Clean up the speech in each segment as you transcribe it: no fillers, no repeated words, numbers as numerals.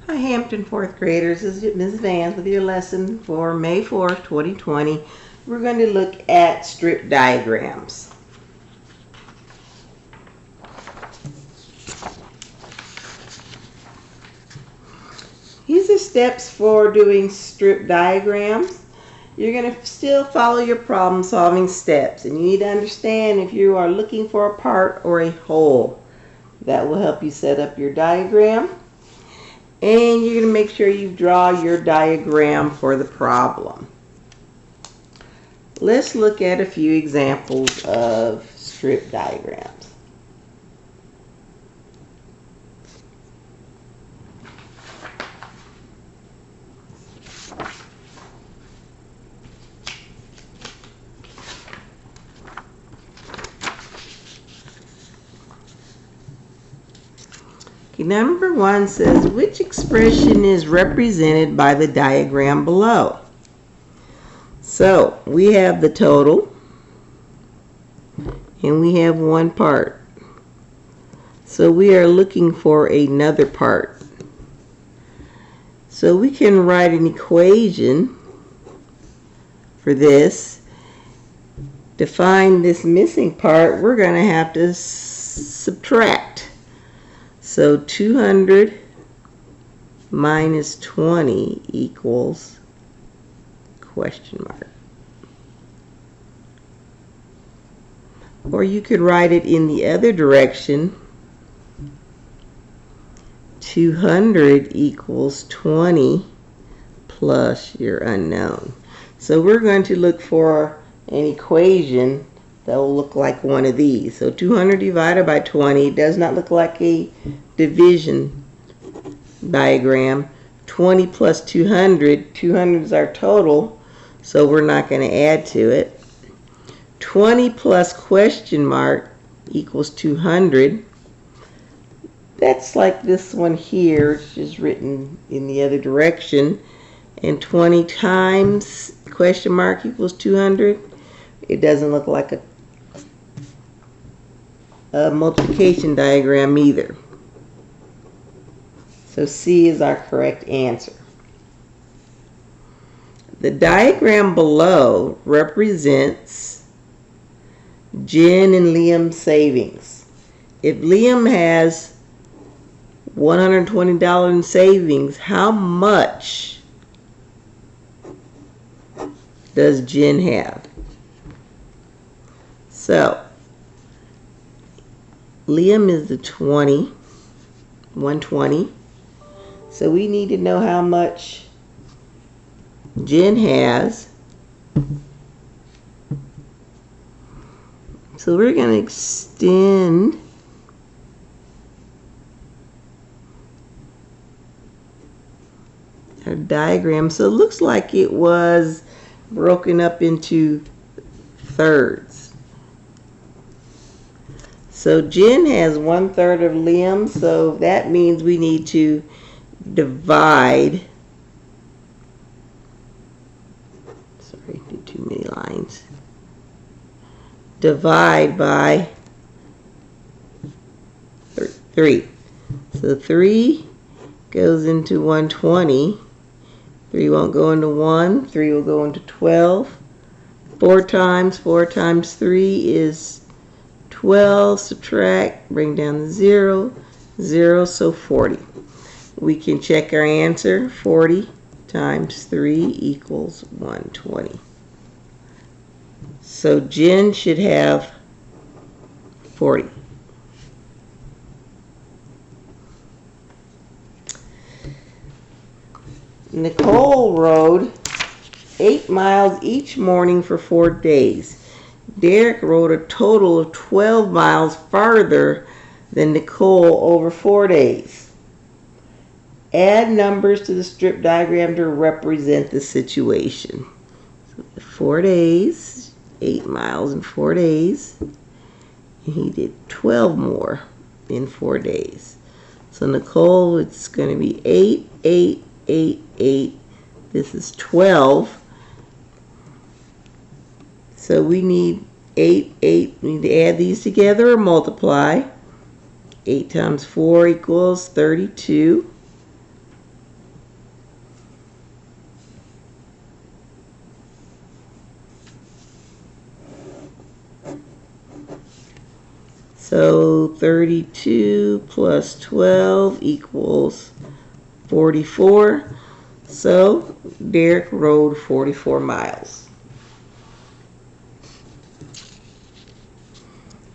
Hi Hampton fourth graders, this is Ms. Vance with your lesson for May 4th, 2020. We're going to look at strip diagrams. These are steps for doing strip diagrams. You're going to still follow your problem solving steps, and you need to understand if you are looking for a part or a whole. That will help you set up your diagram. And you're going to make sure you draw your diagram for the problem. Let's look at a few examples of strip diagrams. Okay, number 1 says, which expression is represented by the diagram below? So, we have the total, and we have one part. So, we are looking for another part. So, we can write an equation for this. To find this missing part, we're going to have to subtract. So 200 minus 20 equals question mark. Or you could write it in the other direction. 200 equals 20 plus your unknown. So we're going to look for an equation that will look like one of these. So 200 divided by 20 does not look like a division diagram. 20 plus 200, 200 is our total, so we're not going to add to it. 20 plus question mark equals 200. That's like this one here, it's just written in the other direction. And 20 times question mark equals 200. It doesn't look like a multiplication diagram either. So C is our correct answer. The diagram below represents Jen and Liam's savings. If Liam has $120 in savings, how much does Jen have? So Liam is the 120. So we need to know how much Jen has. So we're going to extend our diagram. So it looks like it was broken up into thirds. So Jen has 1/3 of Liam, so that means we need to divide. Sorry, did too many lines. Divide by 3. So 3 goes into 120. 3 won't go into 1. 3 will go into 12. 4 times 3 is 12, subtract, bring down the 0, 0, so 40. We can check our answer. 40 times 3 equals 120. So Jen should have 40. Nicole rode 8 miles each morning for 4 days. Derek rode a total of 12 miles farther than Nicole over 4 days. Add numbers to the strip diagram to represent the situation. So 4 days, 8 miles in 4 days, and he did 12 more in 4 days. So Nicole, it's going to be 8, 8, 8, 8. This is 12. So we need 8, 8. We need to add these together or multiply. 8 times 4 equals 32. So 32 plus 12 equals 44. So Derek rode 44 miles.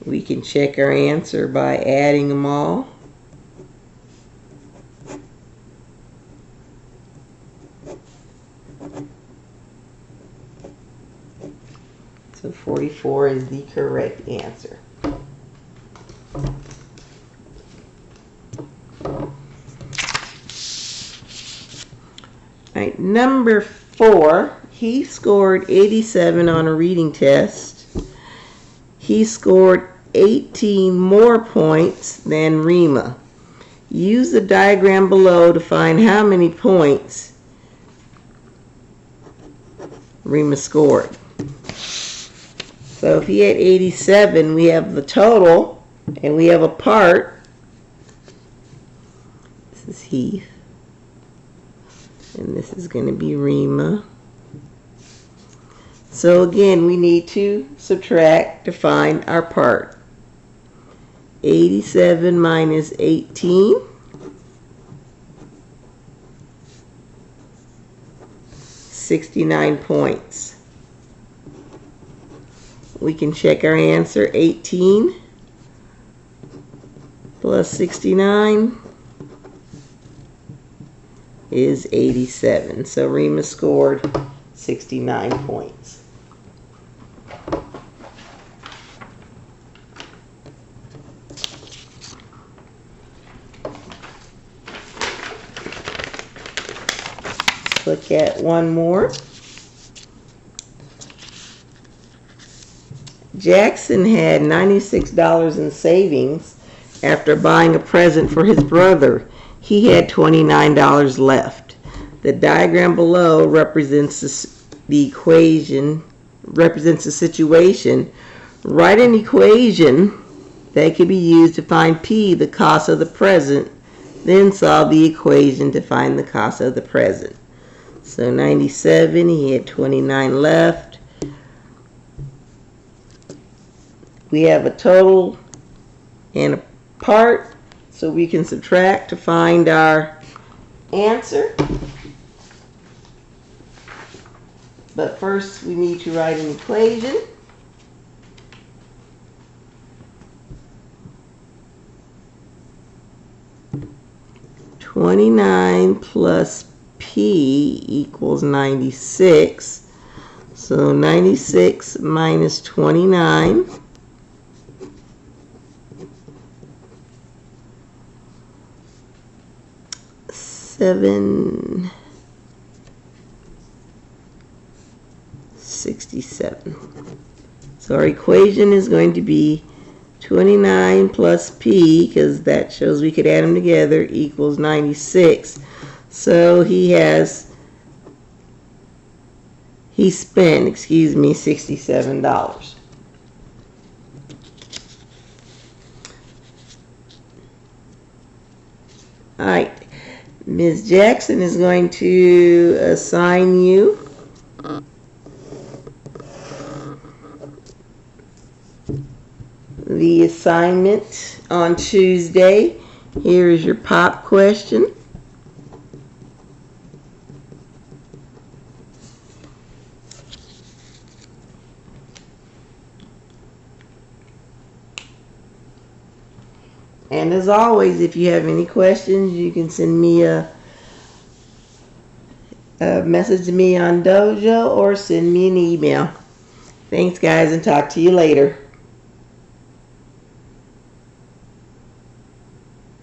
We can check our answer by adding them all. So 44 is the correct answer. All right, number 4, he scored 87 on a reading test. He scored 18 more points than Rima. Use the diagram below to find how many points Rima scored. So if he had 87, we have the total, and we have a part. This is Heath. And this is going to be Rima. So again, we need to subtract to find our part. 87 minus 18. 69 points. We can check our answer. 18 plus 69 is 87. So Rima scored 69 points. Look at one more. Jackson had $96 in savings after buying a present for his brother. He had $29 left. The diagram below represents the equation, represents the situation. Write an equation that can be used to find P, the cost of the present, then solve the equation to find the cost of the present. So 97, he had 29 left. We have a total and a part, so we can subtract to find our answer. But first we need to write an equation. $29 plus P equals 96. So 96 minus 29 767. So our equation is going to be 29 plus P, because that shows we could add them together, equals 96. So he spent, $67. All right, Ms. Jackson is going to assign you the assignment on Tuesday. Here is your pop question. And as always, if you have any questions, you can send me a message to me on Dojo or send me an email. Thanks, guys, and talk to you later.